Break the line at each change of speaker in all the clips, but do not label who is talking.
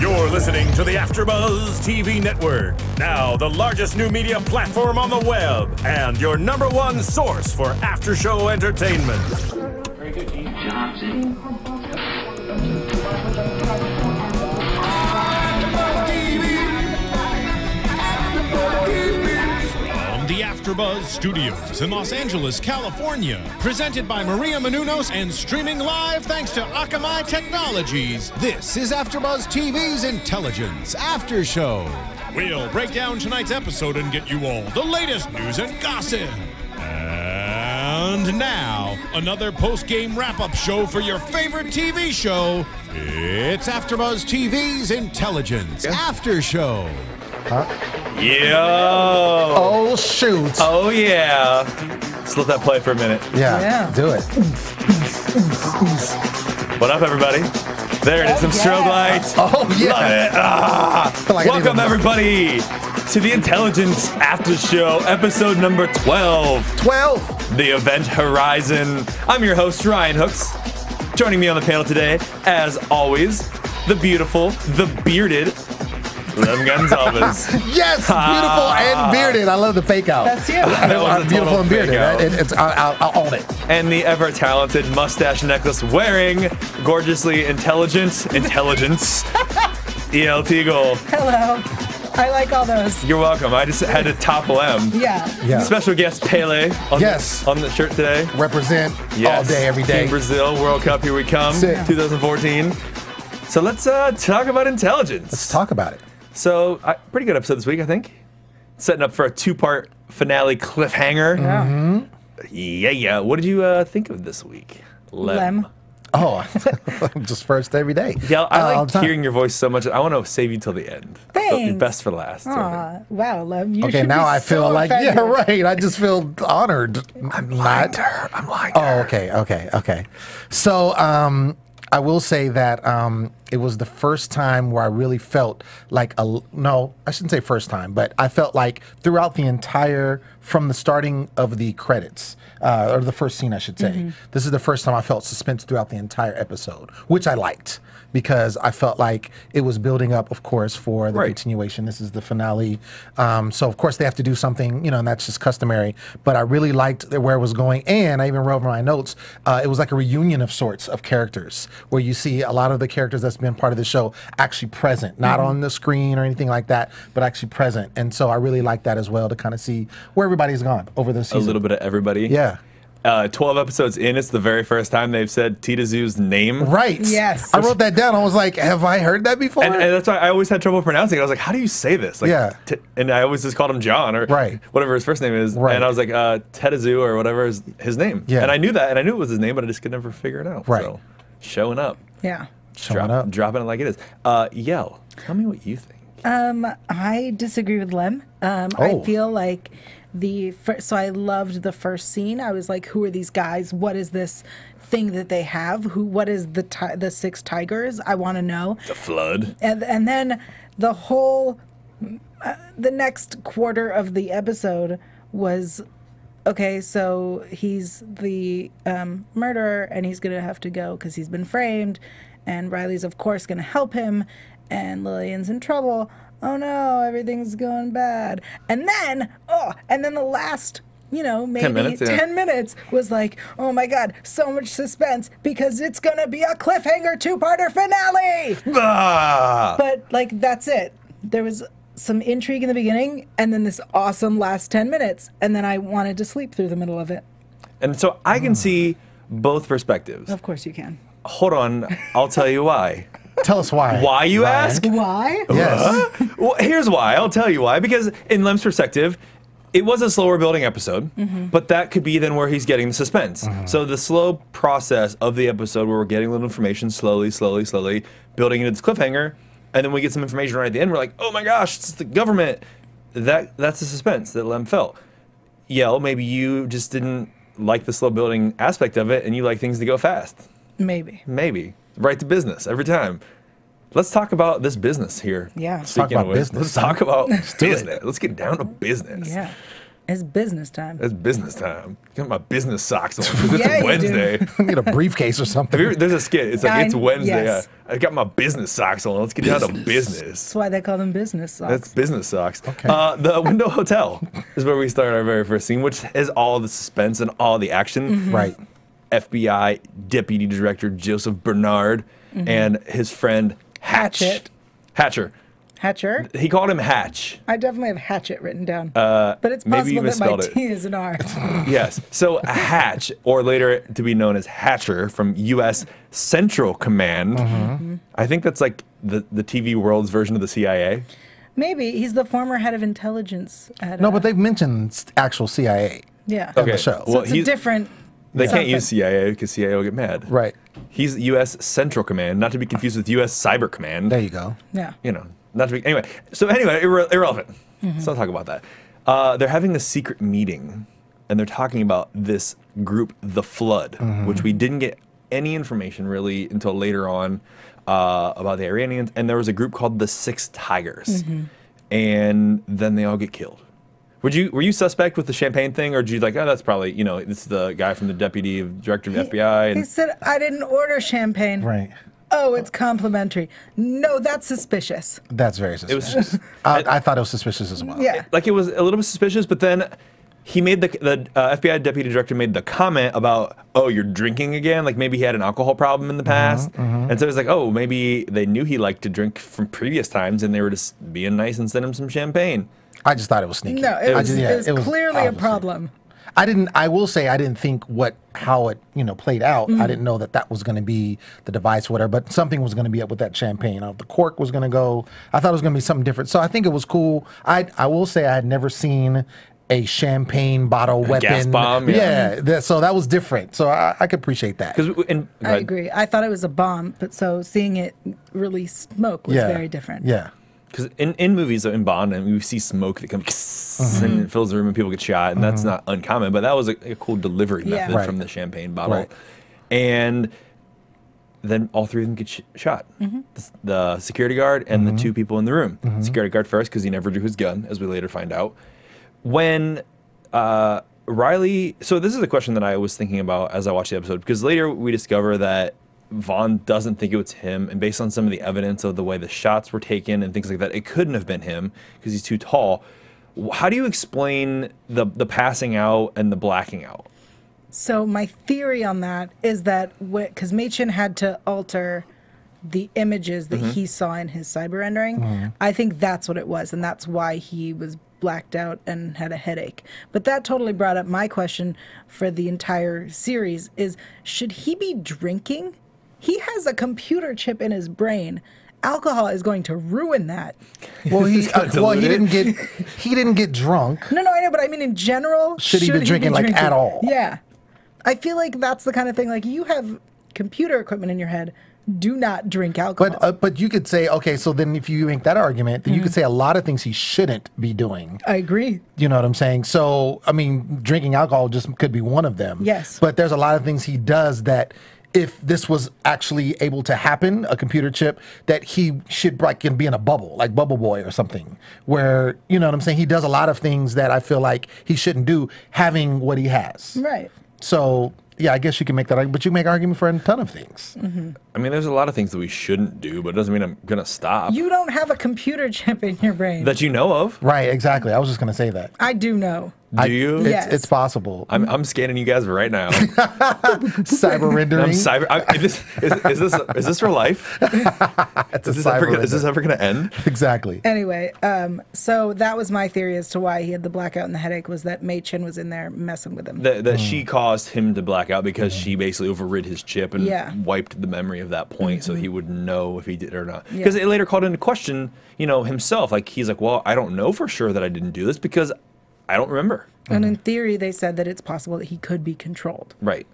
You're listening to the AFTERBUZZ TV Network, now the largest new media platform on the web, and your #1 source for after-show entertainment.
Very good, Dean Johnson.
The AFTERBUZZ Studios in Los Angeles, California. Presented by Maria Menounos and streaming live thanks to Akamai Technologies. This is AFTERBUZZ TV's Intelligence After Show. We'll break down tonight's episode and get you all the latest news and gossip. And now, another post-game wrap-up show for your favorite TV show. It's AFTERBUZZ TV's Intelligence After Show.
Huh?
Yo!
Oh, shoot.
Oh, yeah. Let's let that play for a minute.
Yeah. Do it.
What up, everybody? There it is, some strobe lights.
Oh, yeah.
Love it. Ah.
Like
Welcome, everybody, to the Intelligence After Show, episode number 12.
12.
The Event Horizon. I'm your host, Ryan Hooks. Joining me on the panel today, as always, the beautiful, the bearded, Lillian Gonsalvez.
Yes, beautiful and bearded. I love the fake out.
That's you.
That was a
Beautiful and bearded.
total
I'll own it.
And the ever-talented mustache necklace wearing, gorgeously intelligence, Yael Tygiel.
Hello. I like all those.
You're welcome. I just had to topple M.
Yeah.
Special guest Pele on, on the shirt today.
Represent all day, every day.
Team Brazil, World Cup, here we come.
Sick.
2014. So let's talk about intelligence.
Let's talk about it.
So, pretty good episode this week, I think. Setting up for a 2-part finale cliffhanger. Yeah. What did you think of this week, Lem?
Oh, just first every day.
Yeah, I like hearing your voice so much. I want to save you till the end.
Thanks.
Best for last.
Wow, Lem. You
Okay,
should
now
be
I feel
so
like,
offended.
yeah, right. I just feel honored.
I'm lying to her. I'm lying to her.
Oh, okay. So, I will say that it was the first time where I really felt like no, I shouldn't say first time, but I felt like throughout the entire, from the starting of the credits, or the first scene, I should say, this is the first time I felt suspense throughout the entire episode, which I liked because I felt like it was building up, of course, for the continuation. This is the finale. So, of course, they have to do something, and that's just customary. But I really liked where it was going. And I even wrote in my notes, it was like a reunion of sorts of characters where you see a lot of the characters that's been part of the show actually present, not on the screen or anything like that, but actually present. And so I really like that as well to kind of see where everybody's gone over the season.
A little bit of everybody.
Yeah.
12 episodes in, it's the very first time they've said Tetazoo's name.
Right.
Yes.
I wrote that down. I was like, have I heard that before?
And that's why I always had trouble pronouncing it. I was like, how do you say this? Like, and I always just called him John or whatever his first name is.
Right.
And I was like, Tetazoo or whatever is his name.
Yeah.
And I knew that, and I knew it was his name, but I just could never figure it out.
Right.
So, showing up.
Yeah.
Dropping it like it is. Yael, tell me what you think.
I disagree with Lem. I feel like so I loved the first scene. I was like, who are these guys? What is this thing that they have? What is the 6 tigers? I want to know.
The flood.
And then the whole, the next quarter of the episode was, okay, so he's the murderer and he's going to have to go because he's been framed. And Riley's, of course, going to help him. And Lillian's in trouble. Oh no, everything's going bad. And then the last, maybe 10 minutes was like, oh my God, so much suspense because it's going to be a cliffhanger 2-parter finale. But that's it. There was some intrigue in the beginning and then this awesome last 10 minutes. And then I wanted to sleep through the middle of it.
And so I can see both perspectives.
Of course you can.
Hold on, I'll tell you why.
Tell us why.
Why, you ask?
Why?
Yes.
Well, here's why. I'll tell you why. Because in Lem's perspective, it was a slower building episode, but that could be then where he's getting the suspense. So the slow process of the episode where we're getting a little information slowly, building into this cliffhanger, and then we get some information right at the end, we're like, oh my gosh, it's the government. That's the suspense that Lem felt. Yael, maybe you just didn't like the slow building aspect of it, and you like things to go fast. Maybe. Right to business every time. Let's talk about this business here.
Yeah.
Let's talk about business.
Let's talk about business. Let's get down to business.
Yeah. It's business time.
It's business time. Got my business socks on. 'Cause
Yeah,
it's
you
Wednesday.
Need a briefcase or something.
There's a skit. It's like, it's Wednesday.
Yes.
I got my business socks on. Let's get down to business.
That's why they call them business socks.
That's business socks.
Okay.
The Window Hotel is where we start our very first scene, which is all the suspense and all the action.
Right.
FBI Deputy Director Joseph Bernard and his friend
Hatchet.
Hatcher.
Hatcher?
He called him Hatch.
I definitely have hatchet written down. But it's
maybe you
possible that my
misspelled it.
T is an R.
Yes. So Hatch, or later to be known as Hatcher from U.S. Central Command. I think that's like the TV world's version of the CIA.
Maybe. He's the former head of intelligence at
No, but they've mentioned actual CIA.
yeah.
in
Okay,
the show.
So
well,
it's a
he's-
different
They can't
something.
use CIA because CIA will get mad.
Right.
He's U.S. Central Command, not to be confused with U.S. Cyber Command.
There you go.
Yeah.
You know, not to be anyway. So anyway, irrelevant. So I'll talk about that. They're having a secret meeting, and they're talking about this group, the Flood, which we didn't get any information really until later on about the Iranians. And there was a group called the Six Tigers, and then they all get killed. Were you suspect with the champagne thing, or did you like, oh, that's probably, you know, this is the guy from the deputy director of FBI?
He
And
said, I didn't order champagne.
Right.
Oh, it's complimentary. No, that's suspicious.
That's very
it was
suspicious. I thought it was suspicious as well.
Yeah.
like it was a little bit suspicious, but then he made the FBI deputy director made the comment about, oh, you're drinking again, like maybe he had an alcohol problem in the past, and so it's like, oh, maybe they knew he liked to drink from previous times, and they were just being nice and sent him some champagne.
I just thought it was sneaky.
No, it was,
yeah,
it was clearly a
obviously.
problem.
I will say I didn't think how it played out. I didn't know that was going to be the device, whatever. But something was going to be up with that champagne. The cork was going to go. I thought it was going to be something different. So I think it was cool. I will say I had never seen a champagne bottle weapon.
Gas bomb, yeah.
So that was different. So I could appreciate that.
I agree. I thought it was a bomb, but so seeing it release smoke was very different.
Yeah.
Because in movies, in Bond, and we see smoke that comes and it fills the room and people get shot, and that's not uncommon. But that was a cool delivery method
Right.
from the champagne bottle.
Right.
And then all three of them get shot. The security guard and the two people in the room. Security guard first because he never drew his gun, as we later find out. When Riley, so this is a question that I was thinking about as I watched the episode, because later we discover that Vaughn doesn't think it was him, and based on some of the evidence of the way the shots were taken and things like that, it couldn't have been him because he's too tall. How do you explain the passing out and the blacking out?
So my theory on that is that because Machen had to alter the images that he saw in his cyber rendering, I think that's what it was, and that's why he was blacked out and had a headache. But that totally brought up my question for the entire series is, should he be drinking? He has a computer chip in his brain. Alcohol is going to ruin that.
Well, he
diluted.
didn't get drunk.
No, I know, but I mean in general,
Should he be drinking, like, at all?
Yeah. I feel like that's the kind of thing, like, you have computer equipment in your head. Do not drink alcohol.
But you could say, okay, so then if you make that argument, then you could say a lot of things he shouldn't be doing.
I agree.
You know what I'm saying? So, I mean, drinking alcohol just could be one of them.
Yes.
But there's a lot of things he does that if this was actually able to happen, a computer chip, that he should can be in a bubble, like Bubble Boy or something, where, you know what I'm saying? He does a lot of things that I feel like he shouldn't do having what he has.
Right.
So, yeah, I guess you can make that argument, but you can make an argument for a ton of things.
I mean, there's a lot of things that we shouldn't do, but it doesn't mean I'm going to stop.
You don't have a computer chip in your brain.
That you know of?
Right, exactly. I was just going to say that.
I do know.
Do you?
Yes.
It's possible.
I'm scanning you guys right now.
Cyber rendering.
Is this for life?
It's
Is this ever gonna end?
Exactly.
Anyway, so that was my theory as to why he had the blackout and the headache, was that Machen was in there messing with him.
That she caused him to black out because she basically overrid his chip and
Yeah.
wiped the memory of that point, so he would know if he did or not. Because it later called into question, himself. Like he's like, well, I don't know for sure that I didn't do this because I don't remember.
And in theory, they said that it's possible that he could be controlled.
Right.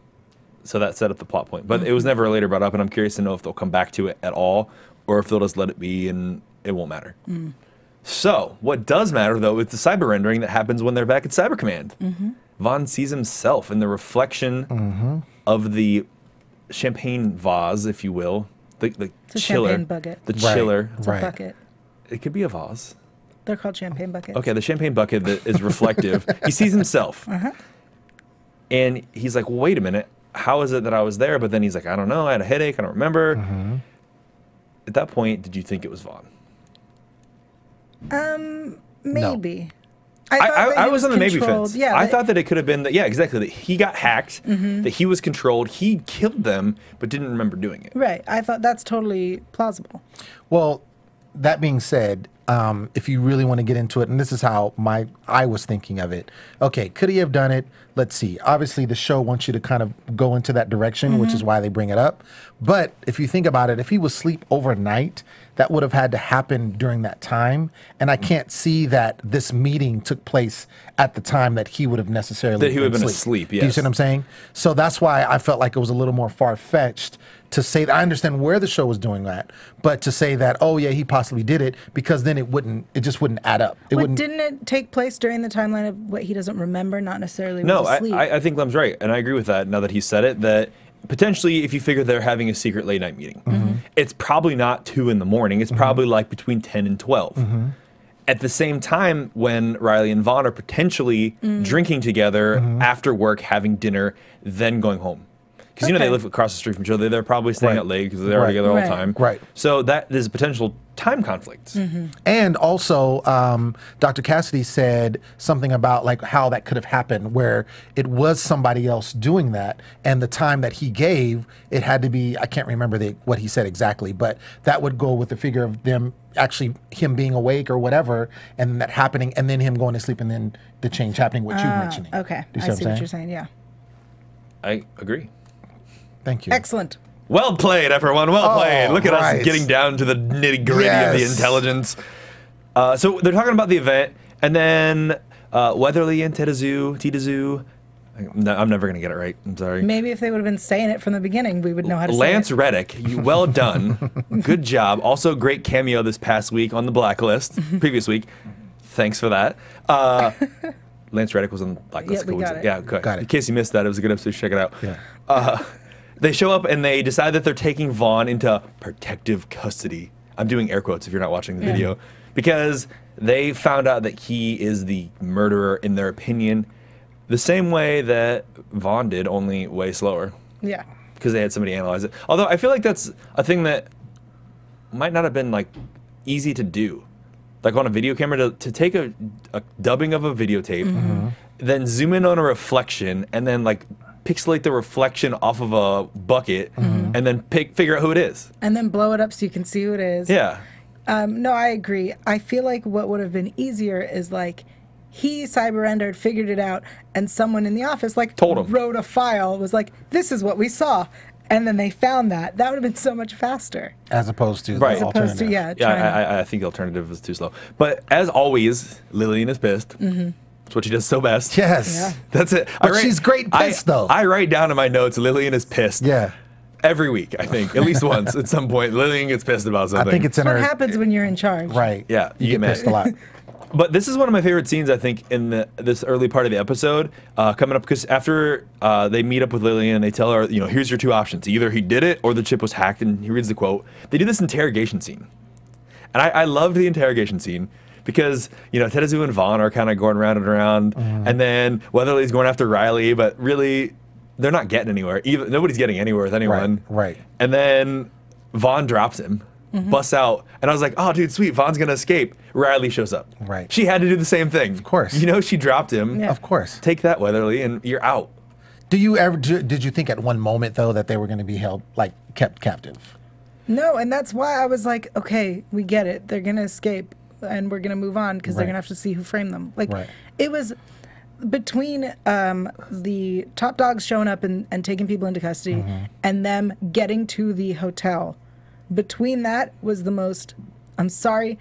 So that set up the plot point, but it was never later brought up, and I'm curious to know if they'll come back to it at all, or if they'll just let it be and it won't matter. So what does matter though is the cyber rendering that happens when they're back at Cyber Command. Vaughn sees himself in the reflection of the champagne vase, if you will, the
It's a
chiller,
champagne bucket.
the
Right.
chiller.
It's a
Right.
bucket.
It could be a vase.
They're called champagne buckets.
Okay, the champagne bucket that is reflective. He sees himself. And he's like, wait a minute. How is it that I was there? But then he's like, I don't know. I had a headache. I don't remember. At that point, did you think it was Vaughn?
Maybe.
I was on the maybe fence.
Yeah,
I thought that it could have been that. Yeah, exactly. That he got hacked. That he was controlled. He killed them, but didn't remember doing it.
Right. I thought that's totally plausible.
Well, that being said, if you really want to get into it, and this is how I was thinking of it. Okay, could he have done it? Let's see. Obviously, the show wants you to kind of go into that direction, which is why they bring it up. But if you think about it, if he was asleep overnight, that would have had to happen during that time. And I can't see that this meeting took place at the time that he would have necessarily
That he would have been asleep, yes.
Do you see what I'm saying? So that's why I felt like it was a little more far-fetched to say that. I understand where the show was doing that, but to say that, oh yeah, he possibly did it, because then it just wouldn't add up.
Didn't it take place during the timeline of what he doesn't remember, not necessarily
No,
was asleep?
I think Lem's right, and I agree with that now that he said it, that potentially if you figure they're having a secret late night meeting, it's probably not 2 in the morning, it's probably like between 10 and 12. At the same time, when Riley and Vaughn are potentially drinking together after work, having dinner, then going home. Because, you know, they live across the street from each other. They're probably staying out late because they're together all the time.
Right.
So that there's potential time conflicts.
And also, Dr. Cassidy said something about like how that could have happened, where it was somebody else doing that, and the time that he gave, it had to be, I can't remember what he said exactly, but that would go with the figure of them actually, him being awake or whatever, and then that happening, and then him going to sleep, and then the change happening, what you're mentioning.
Okay,
Do you
I see what you're saying, yeah.
I agree.
Thank you.
Excellent.
Well played, everyone. Well played. Look at us
right.
getting down to the nitty gritty of the intelligence. So they're talking about the event, and then Weatherly and Tetazoo. I'm never going to get it right. I'm sorry.
Maybe if they would have been saying it from the beginning, we would know how to
Lance
say it.
Reddick, well done. Good job. Also, great cameo this past week on the Blacklist. Previous week. Thanks for that. Lance Reddick was on the Blacklist.
Yeah, we got it.
Yeah, good.
Got it.
In case you missed that, it was a good episode. Check it out.
Yeah.
They show up and they decide that they're taking Vaughn into protective custody. I'm doing air quotes if you're not watching the video. Because they found out that he is the murderer, in their opinion, the same way that Vaughn did, only way slower.
Yeah.
Because they had somebody analyze it. Although I feel like that's a thing that might not have been like easy to do. Like on a video camera, to take a dubbing of a videotape, then zoom in on a reflection, and then like pixelate the reflection off of a bucket, and then figure out who it is.
And then blow it up so you can see who it is.
Yeah.
No, I agree. I feel like what would have been easier is like he cyber-rendered, figured it out, and someone in the office like
Told him.
wrote a file, was like, this is what we saw. And then they found that. That would have been so much faster.
As opposed to
Right.
the
As opposed to,
alternative.
I think the alternative is too slow. But as always, Lillian is pissed. That's what she does so best.
Yes.
Yeah.
That's it.
But she's great pissed, though.
I write down in my notes, Lillian is pissed.
Yeah.
Every week, I think. At least once at some point, Lillian gets pissed about something.
I think it's in
What
her.
happens when you're in charge?
Right.
Yeah,
You get
mad.
pissed a lot.
But this is one of my favorite scenes, I think, in this early part of the episode, coming up, because after they meet up with Lillian, they tell her, you know, here's your 2 options. Either he did it or the chip was hacked, and he reads the quote. They do this interrogation scene. And I loved the interrogation scene because, you know, Tetazoo and Vaughn are kind of going round and around, and then Weatherly's going after Riley, but really, they're not getting anywhere. Nobody's getting anywhere with anyone.
Right.
And then Vaughn drops him. Busts out, and I was like, "Oh, dude, sweet! Vaughn's gonna escape." Riley shows up.
Right.
She had to do the same thing. Of
course.
You know, she dropped him.
Yeah.
Of course.
Take that, Weatherly, and you're out.
Did you think at one moment though that they were going to be held, like, kept captive?
No, and that's why I was like, okay, we get it. They're going to escape, and we're going to move on because they're
Right.
going to have to see who framed them. Like,
Right.
it was between the top dogs showing up and taking people into custody and them getting to the hotel. Between that was the most, I'm sorry,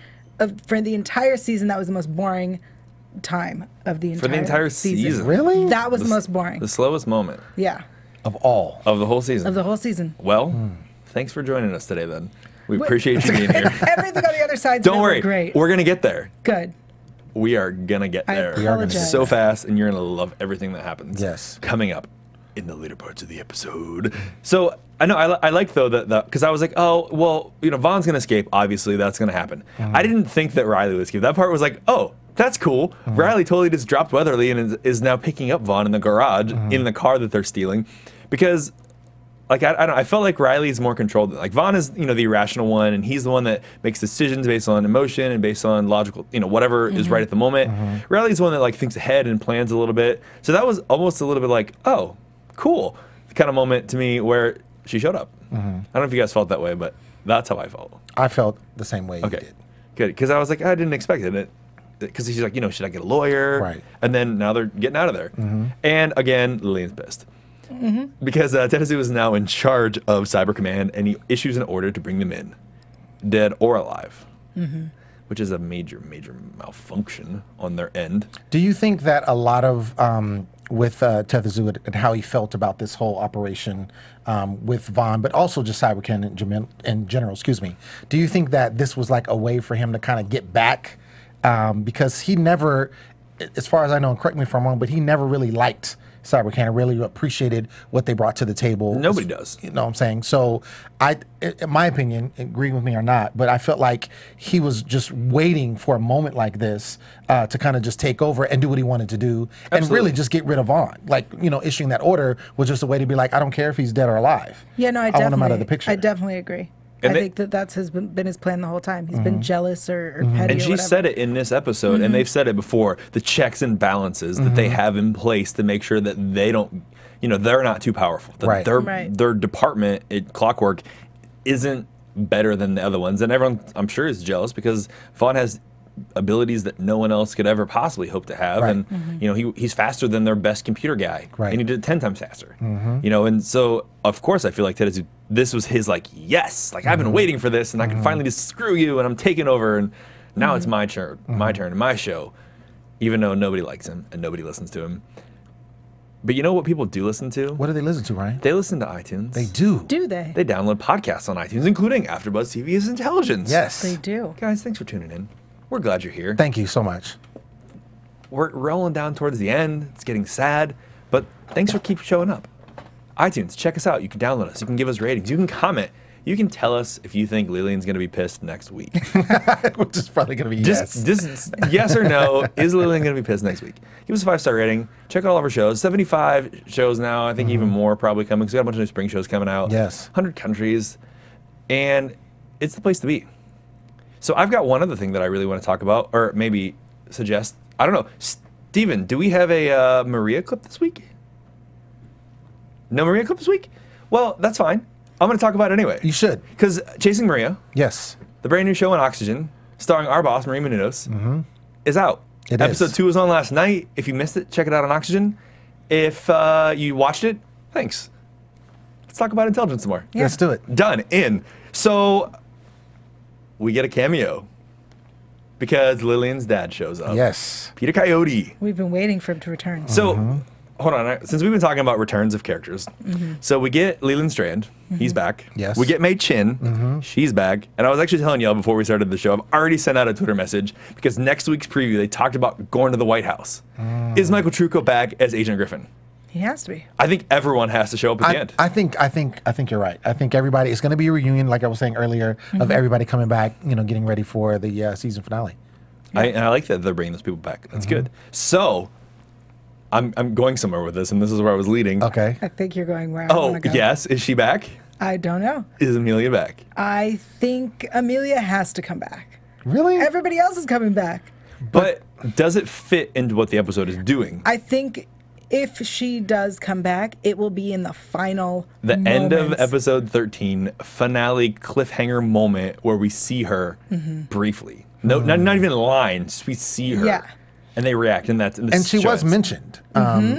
for the entire season, that was the most boring time of the entire
For the entire season.
Really?
That was the most boring.
The slowest moment
Yeah,
Of all.
of the whole season.
of the whole season.
Well, thanks for joining us today, then. We appreciate you being here.
Everything on the other side's
Don't
really
worry.
great.
We're gonna get there.
Good.
We are gonna get
I
there.
apologize.
So fast, and you're gonna love everything that happens.
Yes.
Coming up in the later parts of the episode. So I know I like though that because I was like, oh well, you know, Vaughn's gonna escape. Obviously, that's gonna happen. I didn't think that Riley would escape. That part was like, oh, that's cool. Riley totally just dropped Weatherly and is now picking up Vaughn in the garage in the car that they're stealing, because. Like I don't. I felt like Riley's more controlled. Like Vaughn is, you know, the irrational one, and he's the one that makes decisions based on emotion and based on logical, you know, whatever is right at the moment. Riley's the one that like thinks ahead and plans a little bit. So that was almost a little bit like, oh, cool, kind of moment to me where she showed up. I don't know if you guys felt that way, but that's how I felt.
I felt the same way you did.
Good, because I was like, I didn't expect it. Because she's like, you know, should I get a lawyer?
Right.
And then now they're getting out of there. And again, Lillian's pissed. Because Tetazoo is now in charge of Cyber Command, and he issues an order to bring them in, dead or alive, which is a major malfunction on their end. Do
you think that a lot of with Tetazoo and how he felt about this whole operation with Vaughn, but also just Cyber Command in general, excuse me, do you think that this was like a way for him to kind of get back? Because he never, as far as I know, and correct me if I'm wrong, but he never really liked Cyber Command, really appreciated what they brought to the table.
Nobody does.
You know what I'm saying? So in my opinion, agree with me or not, but I felt like he was just waiting for a moment like this to kind of just take over and do what he wanted to do and really just get rid of Vaughn. Like, you know, issuing that order was just a way to be like, I don't care if he's dead or alive.
Yeah, no, I
want him out of the picture.
I definitely agree. I think that's been his plan the whole time. He's been jealous or petty.
And she said it in this episode, and they've said it before, the checks and balances that they have in place to make sure that they don't, you know, they're not too powerful. That their department, Clockwork, isn't better than the other ones. And everyone, I'm sure, is jealous because Vaughn has abilities that no one else could ever possibly hope to have. And, you know, he's faster than their best computer guy. And he did it 10 times faster. You know, and so, of course, I feel like Tetazoo, this was his, like, yes, like, I've been waiting for this, and I can finally just screw you, and I'm taking over, and now it's my turn, my show, even though nobody likes him, and nobody listens to him. But you know what people do listen to?
What do they listen to, Ryan?
They listen to iTunes.
They do.
Do they?
They download podcasts on iTunes, including AFTERBUZZ TV's Intelligence.
Yes.
They do.
Guys, thanks for tuning in. We're glad you're here.
Thank you so much.
We're rolling down towards the end. It's getting sad, but thanks for keep showing up. iTunes, check us out. You can download us. You can give us ratings. You can comment. You can tell us if you think Lillian's going to be pissed next week.
Which is probably going to be
just yes or no. Is Lillian going to be pissed next week? Give us a 5-star rating. Check out all of our shows. 75 shows now. I think even more probably coming because we got a bunch of new spring shows coming out.
Yes.
100 countries. And it's the place to be. So I've got one other thing that I really want to talk about, or maybe suggest. I don't know. Steven, do we have a Maria clip this week? No Maria clip this week? Well, that's fine. I'm going to talk about it anyway.
You should.
Because Chasing Maria,
yes,
the brand new show on Oxygen, starring our boss, Maria Menounos, is out. Episode 2 was on last night. If you missed it, check it out on Oxygen. If you watched it, thanks. Let's talk about Intelligence some more.
Yeah. Let's do it.
Done. In. So we get a cameo because Lillian's dad shows up.
Yes.
Peter Coyote.
We've been waiting for him to return.
So, hold on. Since we've been talking about returns of characters, so we get Leland Strand. He's back.
Yes.
We get Mei Chin. She's back. And I was actually telling y'all before we started the show, I've already sent out a Twitter message because next week's preview, they talked about going to the White House. Is Michael Trucco back as Agent Griffin?
He has to be.
I think everyone has to show up at the end.
I think you're right. I think everybody, it's going to be a reunion, like I was saying earlier, of everybody coming back, you know, getting ready for the season finale.
And I like that they're bringing those people back. That's good. So, I'm going somewhere with this, and this is where I was leading.
Okay.
I think you're going where I want to go.
Yes. Is she back?
I don't know.
Is Amelia back?
I think Amelia has to come back.
Really?
Everybody else is coming back.
But does it fit into what the episode is doing?
I think if she does come back, it will be in the final
end of episode 13, finale cliffhanger moment where we see her briefly. No, not even lines. We see her.
Yeah.
And they react, and that's
and she was mentioned.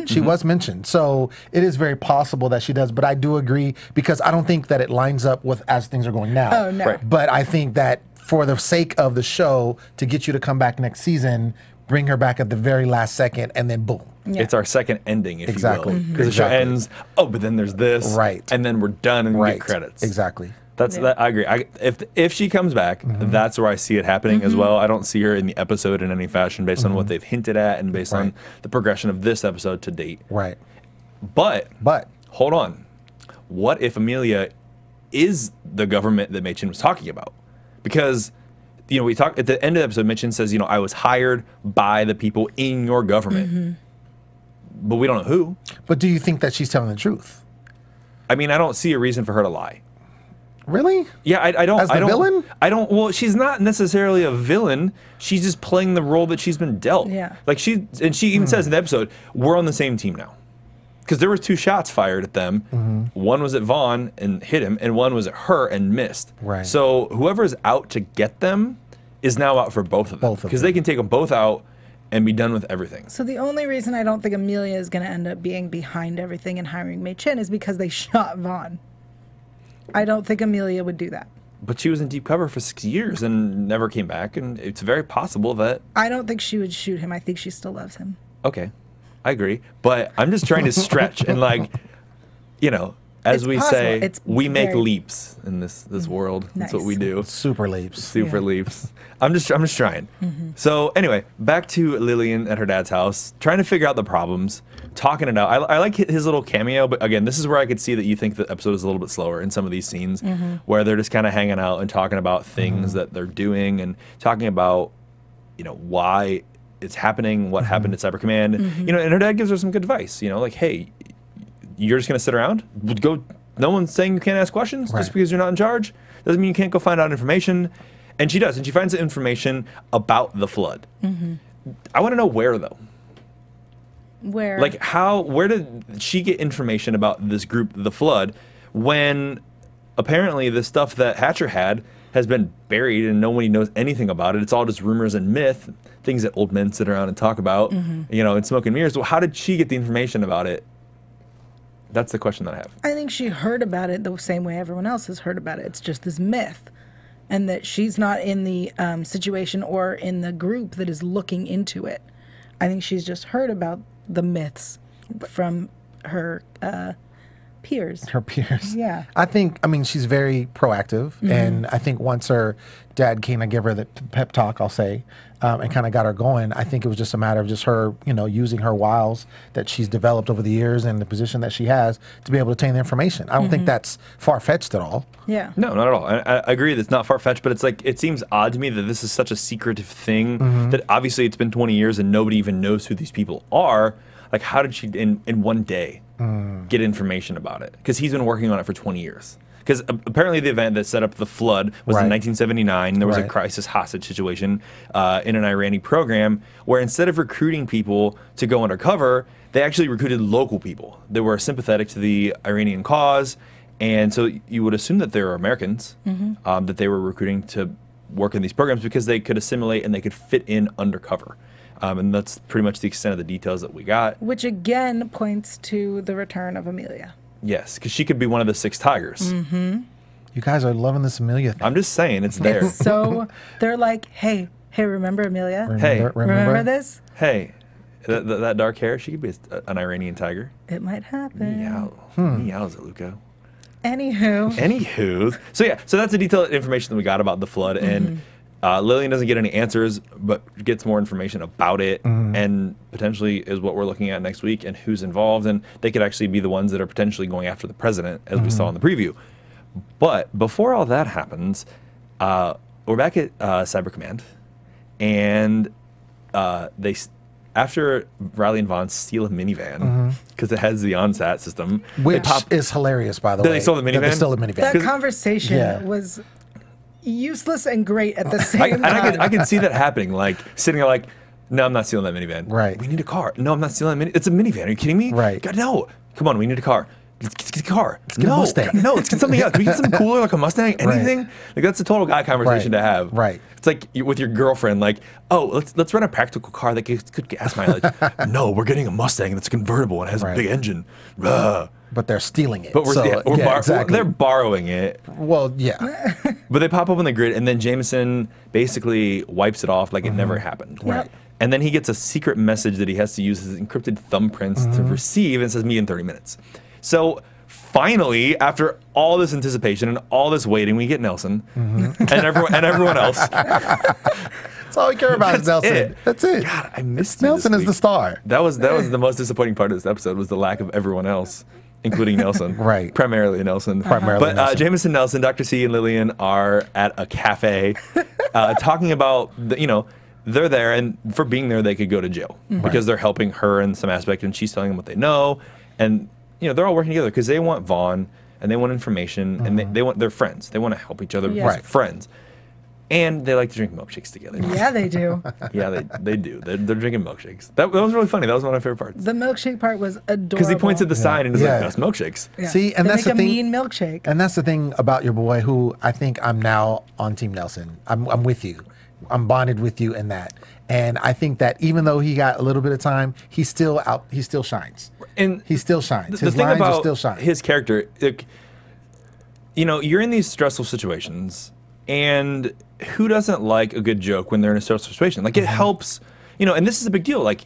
She was mentioned, so it is very possible that she does. But I do agree because I don't think that it lines up with as things are going now.
Oh no!
Right.
But I think that for the sake of the show, to get you to come back next season, bring her back at the very last second, and then boom.
Yeah.
It's our second ending, if
Exactly.
you will, because the show ends. Oh, but then there's this,
Right.
And then we're done, and we get credits.
Exactly.
That's that. I agree. If she comes back, that's where I see it happening as well. I don't see her in the episode in any fashion based on what they've hinted at and based on the progression of this episode to date.
Right.
But
But
hold on. What if Amelia is the government that Mei-Chin was talking about? Because, you know, we talk at the end of the episode, Mei-Chin says, you know, I was hired by the people in your government. But we don't know who.
but do you think that she's telling the truth?
I mean, I don't see a reason for her to lie.
Really?
Yeah, I don't.
As the
I don't,
villain?
I don't. Well, she's not necessarily a villain. She's just playing the role that she's been dealt.
Yeah.
Like she even says in the episode, we're on the same team now, because there were 2 shots fired at them. One was at Vaughn and hit him, and one was at her and missed.
Right.
So whoever's out to get them is now out for both of them.
Both of
Because
them.
they can take them both out and be done with everything.
So the only reason I don't think Amelia is going to end up being behind everything and hiring Mei-Chin is because they shot Vaughn. I don't think Amelia would do that.
But she was in deep cover for 6 years and never came back, and it's very possible that.
I don't think she would shoot him. I think she still loves him.
Okay, I agree, but I'm just trying to stretch and, like, you know, as
It's
we
possible.
say,
It's
we make
very-
leaps in this world. That's what
Nice.
we do.
Super leaps.
Super
Yeah.
leaps. I'm just trying. So anyway, back to Lillian at her dad's house, trying to figure out the problems, talking it out. I like his little cameo, but again, this is where I could see that you think the episode is a little bit slower in some of these scenes, where they're just kind of hanging out and talking about things that they're doing and talking about, you know, why it's happening, what happened at Cyber Command. You know, and her dad gives her some good advice. You know, like, hey, you're just gonna sit around? Go. No one's saying you can't ask questions
Right.
just because you're not in charge. Doesn't mean you can't go find out information. And she does, and she finds the information about the flood. I want to know where, though.
Where?
Like, where did she get information about this group, the flood, when apparently the stuff that Hatcher had has been buried and nobody knows anything about it? It's all just rumors and myth, things that old men sit around and talk about, you know, in smoke and mirrors. Well, how did she get the information about it? That's the question that I have.
I think she heard about it the same way everyone else has heard about it. It's just this myth. And that she's not in the situation or in the group that is looking into it. I think she's just heard about the myths from her peers.
Her peers.
Yeah.
I mean, she's very proactive. And I think once her dad kind of gave her the pep talk, I'll say, and kind of got her going, I think it was just a matter of just her, you know, using her wiles that she's developed over the years and the position that she has to be able to obtain the information. I don't think that's far-fetched at all.
Yeah.
No, not at all. I agree that it's not far-fetched, but it's like, it seems odd to me that this is such a secretive thing that obviously it's been 20 years and nobody even knows who these people are. Like, how did she, in one day, get information about it? Because he's been working on it for 20 years. Because apparently the event that set up the flood was in
Right.
1979. There was a
Right.
crisis hostage situation in an Iranian program where instead of recruiting people to go undercover, they actually recruited local people that were sympathetic to the Iranian cause. And so you would assume that they were Americans, that they were recruiting to work in these programs because they could assimilate and they could fit in undercover. And that's pretty much the extent of the details that we got.
Which again points to the return of Amelia.
Yes, because she could be one of the 6 tigers.
You guys are loving this Amelia thing.
I'm just saying, it's there.
So they're like, hey, remember Amelia?
Hey.
Remember this?
Hey, that dark hair, she could be an Iranian tiger.
It might happen.
Meow. Meows it, Luco.
Anywho.
So yeah, so that's the detailed information that we got about the flood, and Lillian doesn't get any answers, but gets more information about it, and potentially is what we're looking at next week, and who's involved, and they could actually be the ones that are potentially going after the president, as we saw in the preview. But before all that happens, we're back at Cyber Command, and after Riley and Vaughn steal a minivan because it has the OnSat system,
Which is hilarious, by the way.
They stole the
that
minivan?
They stole the minivan.
That conversation
Yeah.
was useless and great at the same time.
I can see that happening, like sitting there like, no, I'm not stealing that minivan.
Right.
We need a car. No, I'm not stealing that minivan. It's a minivan. Are you kidding me?
Right.
God, no. Come on, we need a car. Let's get a car. Let's
get a Mustang.
No, let's get something else. Can we get something cooler, like a Mustang? Anything? Like, that's a total guy conversation to have.
Right.
It's like with your girlfriend, like, oh, let's rent a practical car that gets good gas mileage. No, we're getting a Mustang that's convertible and has a
Right.
big engine. Ugh.
But they're stealing it.
But we're,
So, exactly.
they're borrowing it.
Well, yeah.
But they pop up on the grid, and then Jameson basically wipes it off like it never happened.
Right.
And then he gets a secret message that he has to use his encrypted thumbprints to receive, and it says, "Meet in 30 minutes." So finally, after all this anticipation and all this waiting, we get Nelson and everyone else.
That's all we care about is Nelson.
it.
That's it.
God, I missed you
Nelson
this
is the
week.
star.
That was the most disappointing part of this episode was the lack of everyone else, including Nelson.
Right.
Primarily Nelson.
Primarily
But
Nelson.
Jameson Nelson, Dr. C, and Lillian are at a cafe talking about, they're there, and for being there, they could go to jail because they're helping her in some aspect, and she's telling them what they know. And, they're all working together because they want Vaughn, and they want information, and they're friends. They want to help each other
Yeah.
as friends. And they like to drink milkshakes together.
Yeah, they do.
Yeah, they do. They're drinking milkshakes. That was really funny. That was one of my favorite parts.
The milkshake part was adorable.
Because he points at the sign and he's
Yeah.
like, that's milkshakes.
Yeah.
See, and
They
that's
make
the
a
thing.
mean milkshake.
And that's the thing about your boy, who I think I'm now on Team Nelson. I'm with you. I'm bonded with you in that. And I think that even though he got a little bit of time, he's still out. He still shines.
And
He still shines.
the
His
thing
lines are
about
still shining.
his character, you're in these stressful situations, and who doesn't like a good joke when they're in a stressful situation? Like, it helps, and this is a big deal. Like,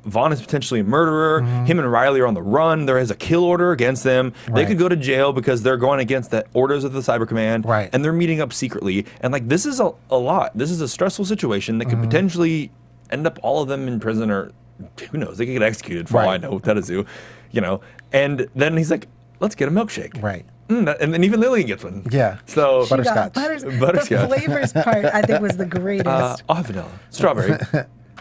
Vaughn is potentially a murderer. Him and Riley are on the run. There is a kill order against them. They
Right.
could go to jail because they're going against the orders of the Cyber Command.
Right.
And they're meeting up secretly. And, like, this is a lot. This is a stressful situation that could potentially end up all of them in prison, or who knows? They could get executed for all I
Right.
know with Tetazoo, And then he's like, let's get a milkshake.
Right.
And then even Lillian gets one.
Yeah.
So
She got
Butterscotch.
Butterscotch.
The flavors part, I think, was the greatest.
vanilla, strawberry,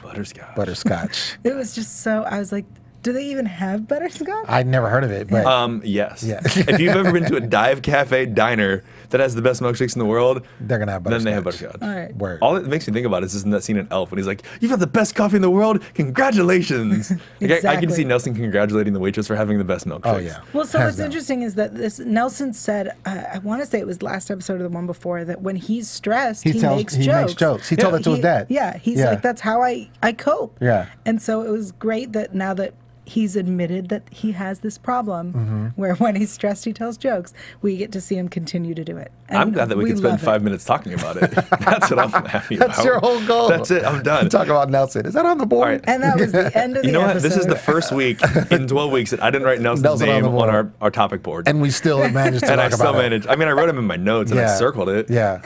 butterscotch.
Butterscotch.
It was just so, I was like, do they even have butterscotch?
I'd never heard of it, but
Yes.
Yeah.
If you've ever been to a dive cafe diner that has the best milkshakes in the world,
they're gonna have
then
butterscotch.
they have butterscotch.
All right.
Word.
All it makes me think about is in that scene in Elf when he's like, "You've had the best coffee in the world. Congratulations!" Like, I can
Exactly.
see Nelson congratulating the waitress for having the best milkshakes.
Oh yeah.
Well, so
Hands
what's
down.
interesting is that this Nelson said, I want to say it was last episode or the one before, that when he's stressed, he makes jokes.
He told that to his dad.
Yeah, he's like, that's how I cope.
Yeah.
And so it was great that now that he's admitted that he has this problem,
Mm-hmm.
where when he's stressed, he tells jokes, we get to see him continue to do it. And
I'm glad that we could spend
love
5 minutes talking about it. That's what I'm happy about.
That's your whole goal.
That's it. I'm done.
Talk about Nelson. Is that on the board?
All right.
And that was the end of the
You know what?
episode.
This is the first week in 12 weeks that I didn't write Nelson's
Nelson on
name
the board.
on our topic board.
And we still managed to
And I
talk
still
about
managed. I mean, I wrote him in my notes and I
Yeah.
circled it.
Yeah.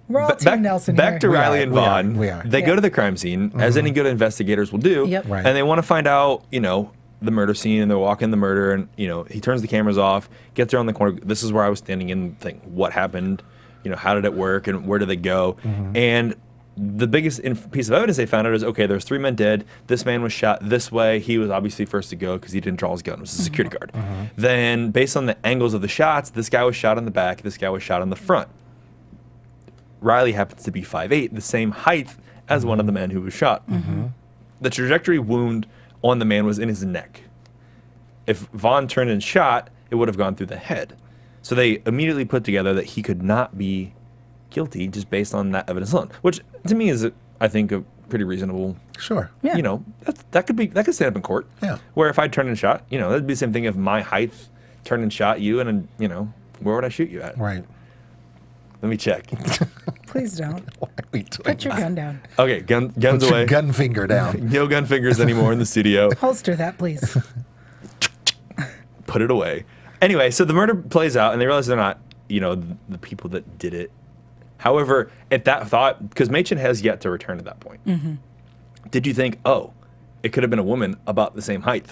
We're all Team Nelson
back
here.
to
We
Riley
are,
and
we are,
Vaughn.
we are.
They go to the crime scene, as any good investigators will do.
Yep.
Right.
And they want to find out, the murder scene, and they're walking the murder, and, he turns the cameras off, gets around the corner. This is where I was standing and think, what happened? How did it work, and where did they go? And the biggest piece of evidence they found out is, okay, there's 3 men dead. This man was shot this way. He was obviously first to go because he didn't draw his gun. It was a security guard. Then, based on the angles of the shots, this guy was shot in the back. This guy was shot in the front. Riley happens to be 5'8", the same height as one of the men who was shot. The trajectory wound on the man was in his neck. If Vaughn turned and shot, it would have gone through the head. So they immediately put together that he could not be guilty just based on that evidence alone, which to me is, I think, a pretty reasonable.
Sure.
Yeah.
That could stand up in court.
Yeah.
Where if I turned and shot, that'd be the same thing if my height turned and shot you, and where would I shoot you at?
Right.
Let me check.
Please don't.
Why are we doing
Put your
that?
gun down.
Okay, guns
Put your
away.
gun finger down.
No gun fingers anymore in the studio.
Holster that, please.
Put it away. Anyway, so the murder plays out, and they realize they're not, the people that did it. However, at that thought, because Machen has yet to return at that point, did you think, oh, it could have been a woman about the same height?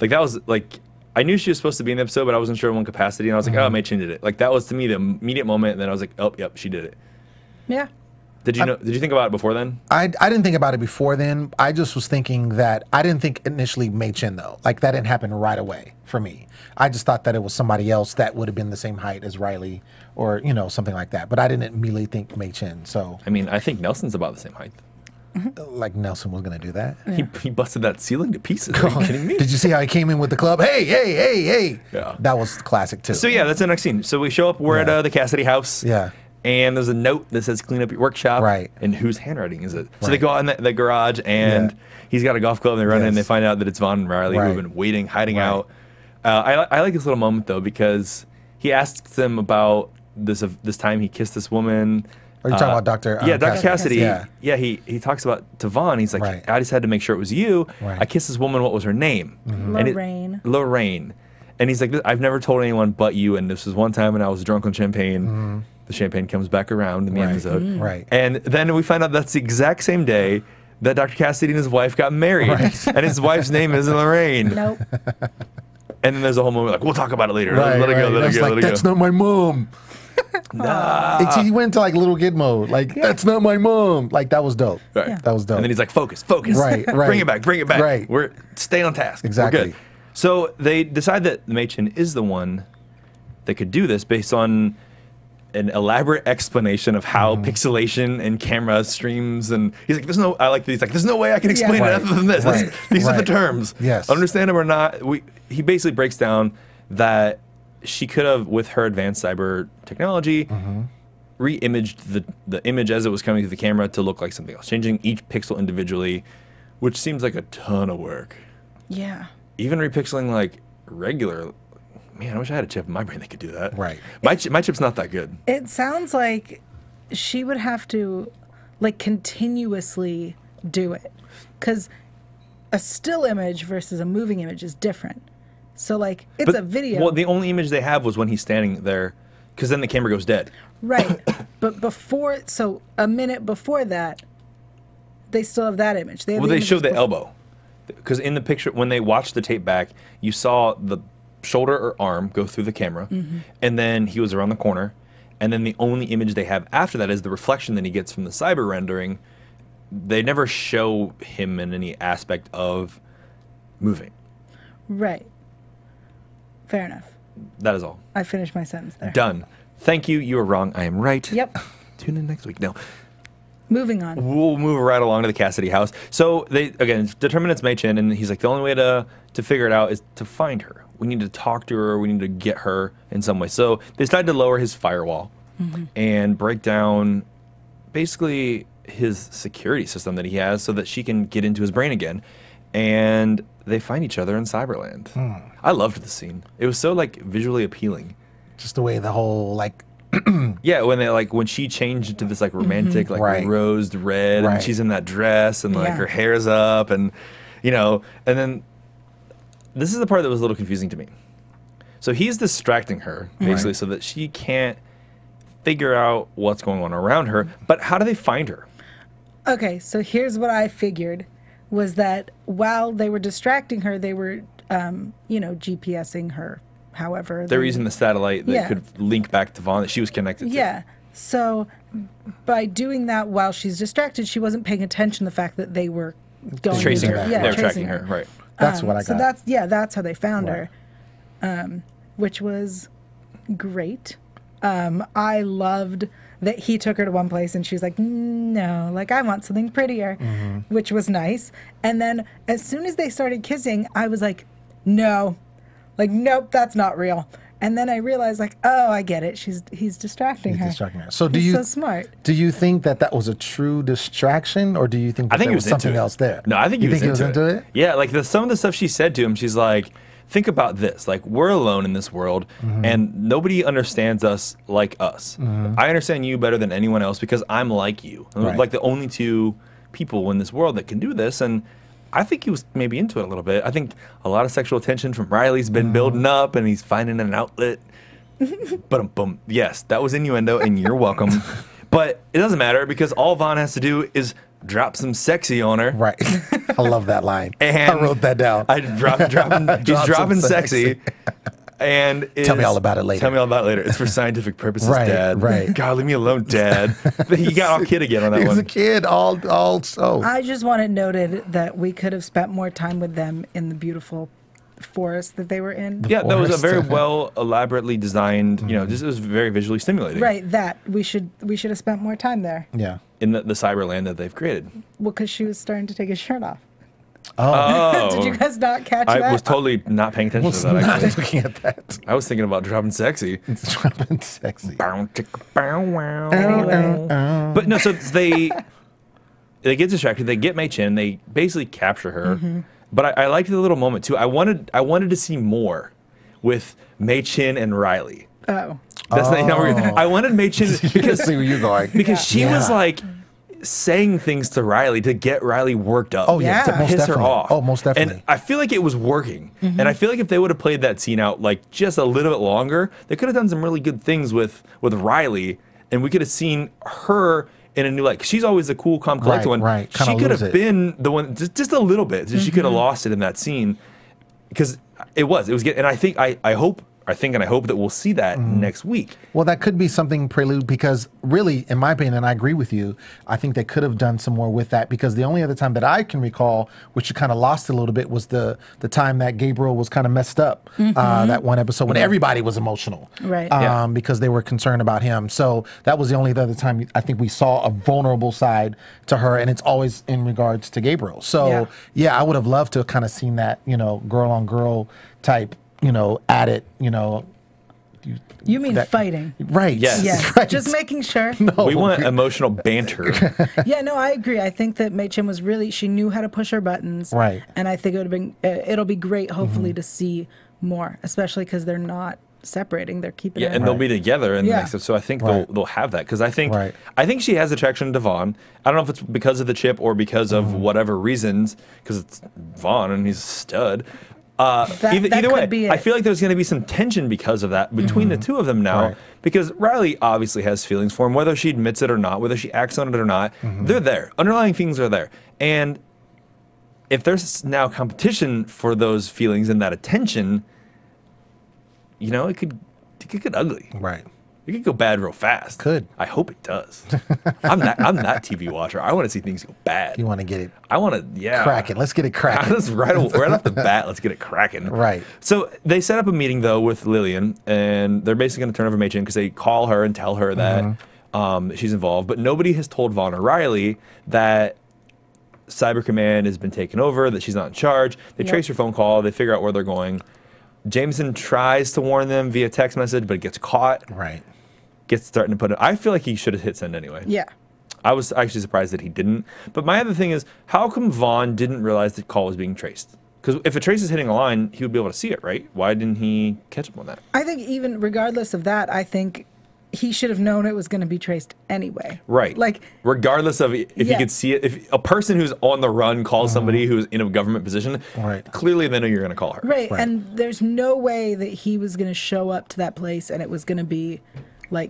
Like, that was, like, I knew she was supposed to be in the episode, but I wasn't sure in what capacity, and I was like, oh, Machen did it. Like, that was, to me, the immediate moment, and then I was like, oh, yep, she did it.
Yeah.
Did you think about it before then?
I didn't think about it before then. I just was thinking that I didn't think initially Machen though. Like that didn't happen right away for me. I just thought that it was somebody else that would have been the same height as Riley or something like that. But I didn't immediately think Machen. So
I mean, I think Nelson's about the same height.
like Nelson was gonna do that.
He busted that ceiling to pieces. Are you kidding me?
Did you see how he came in with the club? Hey, hey, hey, hey.
Yeah.
That was classic too.
So yeah, that's the next scene. So we show up. We're
Yeah.
at the Cassidy house.
Yeah.
And there's a note that says "Clean up your workshop."
Right.
And whose handwriting is it? So
Right.
they go out in the garage, and
Yeah.
he's got a golf club. And they run in, and they
Yes.
find out that it's Vaughn and Riley who have
Right.
been waiting, hiding
Right.
out. I like this little moment though because he asks them about this time he kissed this woman.
Are you talking about Dr.
Yeah, Dr. Cassidy.
Yeah.
Yeah, he talks about to Vaughn. He's like,
Right.
I just had to make sure it was you.
Right.
I kissed this woman. What was her name?
Lorraine.
Lorraine. And he's like, I've never told anyone but you. And this was one time when I was drunk on champagne. The champagne comes back around in the
Right.
episode.
Right.
And then we find out that's the exact same day that Dr. Cassidy and his wife got married.
Right.
And his wife's name is Lorraine.
Nope.
And then there's a whole moment like, we'll talk about it later.
Right,
Let it go,
right.
let
That's
it go,
like,
let it
that's
go.
not my mom. He went to like little kid mode. Like, that's not my mom. Like, that was dope.
Right.
Yeah.
That was dope.
And then he's like, focus, focus.
Right, right.
Bring it back, bring it back.
Right.
We're stay on task.
Exactly.
We're good. So they decide that Mei-Chin is the one that could do this based on an elaborate explanation of how pixelation and camera streams, and he's like, "There's no." I like these. Like, "There's no way I can explain
Right.
it other than this.
Right.
These are the
Right.
terms.
Yes.
Understand them or not." He basically breaks down that she could have, with her advanced cyber technology, re-imaged the image as it was coming through the camera to look like something else, changing each pixel individually, which seems like a ton of work.
Yeah.
Even repixeling like regular. Man, I wish I had a chip in my brain that could do that.
Right.
My chip's not that good.
It sounds like she would have to like continuously do it, because a still image versus a moving image is different. So like it's a video.
Well, the only image they have was when he's standing there, because then the camera goes dead.
Right. But before, so a minute before that, they still have that image. They have
Well,
the
they showed
images
the elbow, because in the picture when they watched the tape back, you saw the shoulder or arm go through the camera, and then he was around the corner, and then the only image they have after that is the reflection that he gets from the cyber rendering. They never show him in any aspect of moving.
Right. Fair enough.
That is all.
I finished my sentence there.
Done. Thank you. You are wrong. I am right.
Yep.
Tune in next week. No.
Moving on.
We'll move right along to the Cassidy house. So they, again, determine it's Mei-Chin, and he's like, the only way to figure it out is to find her. We need to talk to her. We need to get her in some way. So they decided to lower his firewall and break down basically his security system that he has so that she can get into his brain again. And they find each other in Cyberland. I loved the scene. It was so like visually appealing.
Just the way the whole like
Yeah, when she changed to this like romantic, like
Right.
rosed red,
Right.
and she's in that dress, and like
Yeah.
her hair's up, and and then this is the part that was a little confusing to me. So he's distracting her basically,
Right.
so that she can't figure out what's going on around her. But how do they find her?
Okay, so here's what I figured was that while they were distracting her, they were, GPSing her. However,
They were using the satellite that
Yeah.
could link back to Vaughn that she was connected to.
Yeah. So by doing that while she's distracted, she wasn't paying attention to the fact that they were going
Tracing her.
Yeah,
they were
tracing
tracking her. Right.
that's what I got.
So that's how they found her, which was great. I loved that he took her to one place and she was like, no, like I want something prettier, which was nice. And then as soon as they started kissing, I was like, no, like, nope, that's not real. And then I realized, like, oh, I get it. He's distracting her.
distracting her. So do
He's
you
so smart.
Do you think that was a true distraction, or do you think that
I think
there
he
was
was into
something
it.
else there?
No, I think
you
he was
think
into it. Yeah, like some of the stuff she said to him, she's like, think about this. Like, we're alone in this world, and nobody understands us like us. I understand you better than anyone else because I'm like you.
Right.
Like the only two people in this world that can do this. And I think he was maybe into it a little bit. I think a lot of sexual tension from Riley's been building up, and he's finding an outlet. But boom, yes, that was innuendo, and you're welcome. But it doesn't matter because all Vaughn has to do is drop some sexy on her.
Right. I love that line.
And
I wrote that down.
He's dropping
Drop some
sexy. And
Tell me all about it later.
Tell me all about it later. It's for scientific purposes,
Right,
Dad.
right.
God, leave me alone, Dad. He got all kid again on that
He was
one.
a kid, all so.
I just want it noted that we could have spent more time with them in the beautiful forest that they were in.
Yeah, that was a
forest.
very well elaborately designed. Just it was very visually stimulating.
Right, that we should have spent more time there.
Yeah.
In the cyberland that they've created.
Well, because she was starting to take his shirt off.
Oh,
Did you guys not catch that?
I was totally not paying attention to that.
Not
Actually,
looking at that.
I was thinking about dropping sexy.
It's dropping sexy.
Bow, chicka, bow, wow.
Anyway.
But no, so they get distracted. They get Mei-Chin. They basically capture her. But I liked the little moment too. I wanted to see more with Mei-Chin and Riley.
Oh.
That's not, I wanted Mei-Chin
I
because
see where you're going.
because she
Yeah.
was like saying things to Riley to get Riley worked up.
Oh, yeah,
to
most
piss her
definitely.
off.
Oh, most definitely.
And I feel like it was working. And I feel like if they would have played that scene out like just a little bit longer, they could have done some really good things with Riley and we could have seen her in a new light. She's always the cool, calm, collected one.
Right.
She
Kinda
could
lose
have
it.
been the one just a little bit. She could have lost it in that scene because it was good. And I think I hope that we'll see that next week.
Well, that could be something prelude because really, in my opinion, and I agree with you, I think they could have done some more with that because the only other time that I can recall, which you kind of lost a little bit, was the time that Gabriel was kind of messed up, that one episode when everybody was emotional.
Right.
Because they were concerned about him. So that was the only other time I think we saw a vulnerable side to her, and it's always in regards to Gabriel. So, yeah, I would have loved to have kind of seen that, girl on girl type, at it,
You mean fighting?
Right.
Yes.
Yes.
Right.
Just making sure.
We want emotional banter.
Yeah, no, I agree. I think that Mei Chin was she knew how to push her buttons.
Right.
And I think it'll be great, hopefully, to see more, especially because they're not separating. They're keeping it.
And they'll be together in the next episode. So I think they'll have that because I think she has attraction to Vaughn. I don't know if it's because of the chip or because of whatever reasons, because it's Vaughn and he's a stud. Either way, I feel like there's going to be some tension because of that between the two of them now, because Riley obviously has feelings for him, whether she admits it or not, whether she acts on it or not. They're there. Underlying things are there. And if there's now competition for those feelings and that attention, it could get ugly.
Right.
It could go bad real fast.
Could.
I hope it does. I'm that TV watcher. I want to see things go bad.
You want to get it
I want to,
cracking. Let's get it cracking.
right off the bat, let's get it cracking.
Right.
So they set up a meeting, though, with Lillian, and they're basically going to turn over Mei Chin because they call her and tell her that she's involved. But nobody has told Vaughn or Riley that Cyber Command has been taken over, that she's not in charge. They trace her phone call. They figure out where they're going. Jameson tries to warn them via text message, but gets caught.
Right.
Gets starting to put it. I feel like he should have hit send anyway.
Yeah.
I was actually surprised that he didn't. But my other thing is, how come Vaughn didn't realize the call was being traced? Because if a trace is hitting a line, he would be able to see it, right? Why didn't he catch up on that?
I think even regardless of that, I think he should have known it was going to be traced anyway.
Right.
Like,
regardless of if he could see it, if a person who's on the run calls somebody who's in a government position, clearly they know you're going to call her.
Right. And there's no way that he was going to show up to that place and it was going to be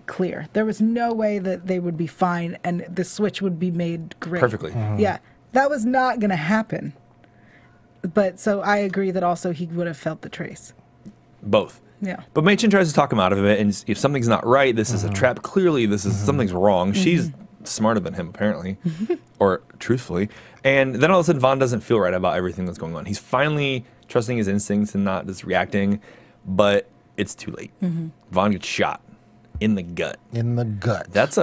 clear. There was no way that they would be fine and the switch would be made great.
Perfectly.
Yeah. That was not going to happen. But so I agree that also he would have felt the trace.
Both.
Yeah.
But Mei Chin tries to talk him out of it, and if something's not right, this is a trap. Clearly, this is something's wrong. She's smarter than him, apparently, or truthfully. And then all of a sudden, Vaughn doesn't feel right about everything that's going on. He's finally trusting his instincts and not just reacting, but it's too late. Vaughn gets shot in the gut.
In the gut.
That's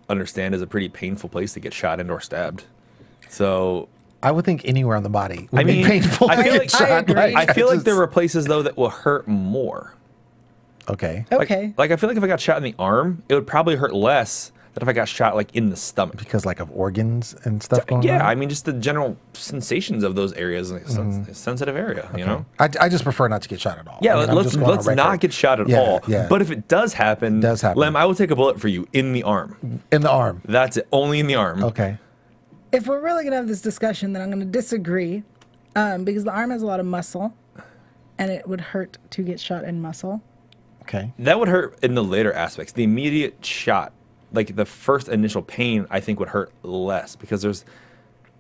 understand, is a pretty painful place to get shot and or stabbed. So
I would think anywhere on the body would be painful.
I feel like,
I
feel like there were places though that will hurt more.
Okay.
Okay.
Like I feel like if I got shot in the arm, it would probably hurt less than if I got shot in the stomach.
Because of organs and stuff going on?
Yeah, I mean just the general sensations of those areas, it's a sensitive area, you know?
I just prefer not to get shot at all.
Yeah,
I mean,
let's not get shot at all.
Yeah.
But if it does happen, Lem, I will take a bullet for you in the arm.
In the arm.
That's it, only in the arm.
Okay.
If we're really going to have this discussion, then I'm going to disagree because the arm has a lot of muscle and it would hurt to get shot in muscle.
Okay.
That would hurt in the later aspects. The immediate shot, the first initial pain, I think would hurt less because there's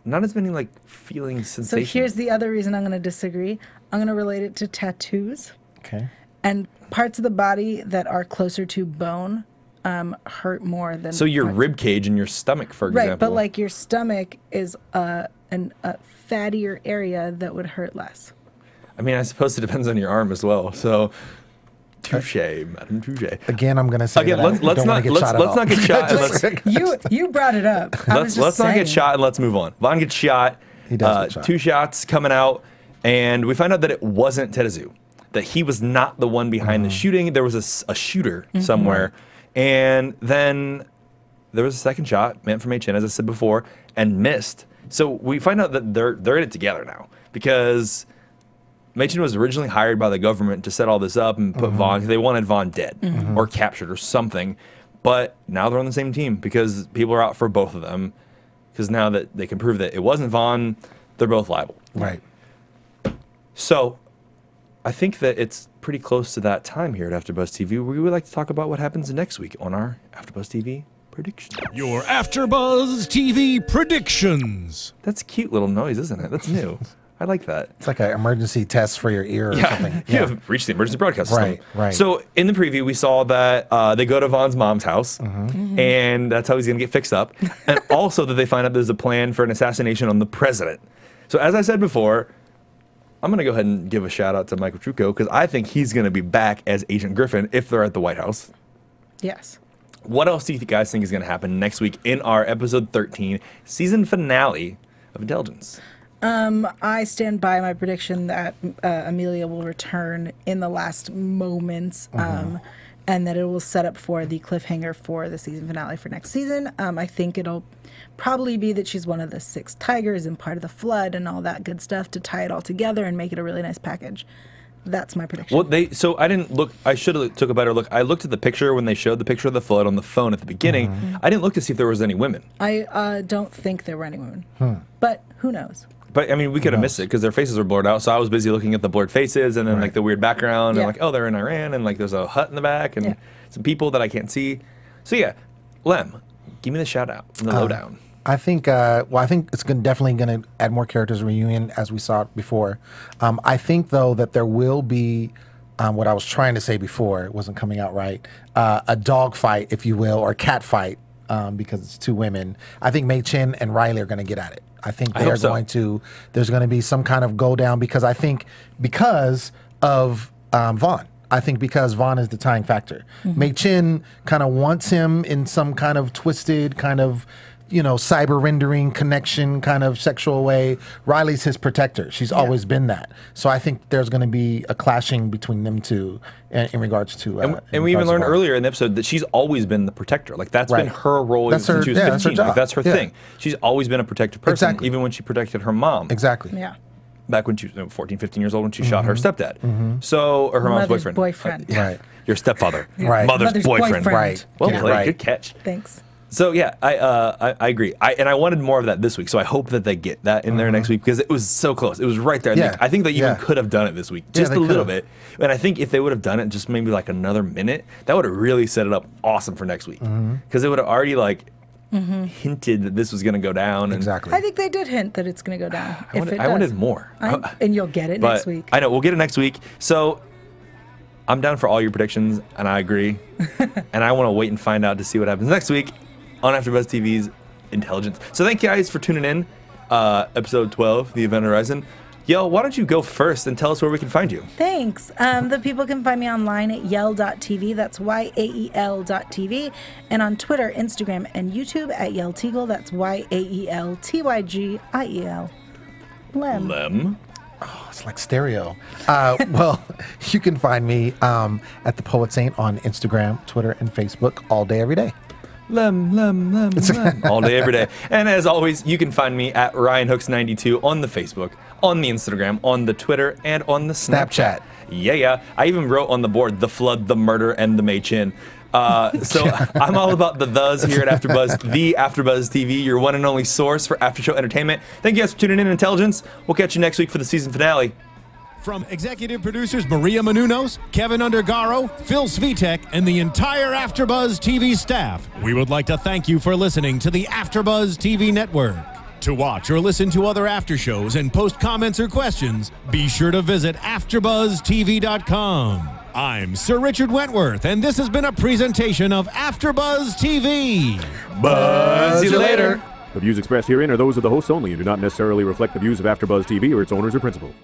not as many feeling sensations.
So here's the other reason I'm going to disagree. I'm going to relate it to tattoos.
Okay.
And parts of the body that are closer to bone hurt more than.
So your rib cage and your stomach, for example.
Right, but your stomach is a fattier area that would hurt less.
I mean, I suppose it depends on your arm as well. So, touche, Madam Touche.
Again, I'm going to say
let's not get shot.
You brought it up.
Let's not get shot and let's move on. Vaughn gets shot.
He does get shot.
2 shots coming out, and we find out that it wasn't Tetazoo, that he was not the one behind the shooting. There was a shooter somewhere. And then there was a second shot meant for Mei Chin, as I said before, and missed. So we find out that they're in it together now because Mei Chin was originally hired by the government to set all this up and put Vaughn. They wanted Vaughn dead or captured or something. But now they're on the same team because people are out for both of them. Because now that they can prove that it wasn't Vaughn, they're both liable.
Right.
So I think that it's pretty close to that time here at AfterBuzz TV. We would like to talk about what happens next week on our AfterBuzz TV predictions.
Your AfterBuzz TV predictions.
That's a cute little noise, isn't it? That's new. I like that.
It's like an emergency test for your ear or something.
You have reached the emergency broadcast system.
Right.
So in the preview, we saw that they go to Vaughn's mom's house, and that's how he's going to get fixed up. And also that they find out there's a plan for an assassination on the president. So as I said before, I'm going to go ahead and give a shout out to Michael Trucco because I think he's going to be back as Agent Griffin if they're at the White House.
Yes.
What else do you guys think is going to happen next week in our episode 13 season finale of Intelligence?
I stand by my prediction that Amelia will return in the last moments, and that it will set up for the cliffhanger for the season finale for next season. I think it'll probably be that she's one of the 6 tigers and part of the flood and all that good stuff to tie it all together and make it a really nice package. That's my prediction.
Well, so I didn't look. I should have took a better look. I looked at the picture when they showed the picture of the flood on the phone at the beginning. I didn't look to see if there was any women.
I don't think there were any women, but who knows?
But I mean, we could have missed it because their faces were blurred out. So I was busy looking at the blurred faces and then like the weird background and like, oh, they're in Iran and like there's a hut in the back and some people that I can't see. So yeah, Lem, give me the shout out and the lowdown.
I think, I think it's definitely going to add more characters reunion as we saw it before. I think though that there will be what I was trying to say before, it wasn't coming out right, a dog fight, if you will, or cat fight because it's 2 women. I think Mei Chin and Riley are going to get at it. I think they are going to, there's going to be some kind of go down because I think because of Vaughn. I think because Vaughn is the tying factor. Mei Chin kind of wants him in some kind of twisted kind of, you know, cyber rendering connection kind of sexual way. Riley's his protector. She's always been that. So I think there's going to be a clashing between them two in regards to.
And we even learned earlier in the episode that she's always been the protector. Like that's been her role since she was 15. That's her, like, that's her thing. She's always been a protective person, even when she protected her mom.
Exactly.
Yeah.
Back when she was 14, 15 years old when she shot her stepdad. So, or her mom's boyfriend.
Right.
Your stepfather.
Right.
Mother's boyfriend.
Right.
Well played. Good catch.
Thanks.
So yeah, I agree. I wanted more of that this week, so I hope that they get that in there next week because it was so close. It was right there. I think they even could have done it this week, just a little bit. And I think if they would have done it just maybe like another minute, that would have really set it up awesome for next week because it would have already like hinted that this was going to go down.
Exactly.
I think they did hint that it's going to go down.
I wanted more.
And you'll get it next week.
I know we'll get it next week. So I'm down for all your predictions, and I agree. And I want to wait and find out to see what happens next week on AfterBuzz TV's Intelligence. So thank you guys for tuning in. Episode 12, The Event Horizon. Yael, why don't you go first and tell us where we can find you?
Thanks. The people can find me online at yael.tv. That's YAEL.tv. And on Twitter, Instagram, and YouTube at Yael Tygiel. That's YAELTYGIEL. Lem.
Oh, it's like stereo. Well, you can find me at The Poet Saint on Instagram, Twitter, and Facebook all day, every day.
Lem. All day, every day. And as always, you can find me at RyanHooks92 on the Facebook, on the Instagram, on the Twitter, and on the Snapchat. Yeah. I even wrote on the board the flood, the murder, and the Mei Chin. So I'm all about the thes here at AfterBuzz, the AfterBuzz TV, your one and only source for after-show entertainment. Thank you guys for tuning in, Intelligence. We'll catch you next week for the season finale.
From executive producers Maria Menounos, Kevin Undergaro, Phil Svitek, and the entire AfterBuzz TV staff, we would like to thank you for listening to the AfterBuzz TV network. To watch or listen to other after shows and post comments or questions, be sure to visit AfterBuzzTV.com. I'm Sir Richard Wentworth, and this has been a presentation of AfterBuzz TV.
Buzz you later.
The views expressed herein are those of the hosts only and do not necessarily reflect the views of AfterBuzz TV or its owners or principals.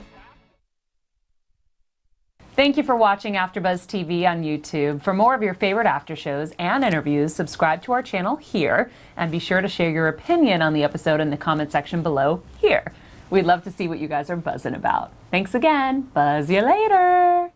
Thank you for watching AfterBuzz TV on YouTube. For more of your favorite after shows and interviews, subscribe to our channel here, and be sure to share your opinion on the episode in the comment section below here. We'd love to see what you guys are buzzing about. Thanks again. Buzz you later.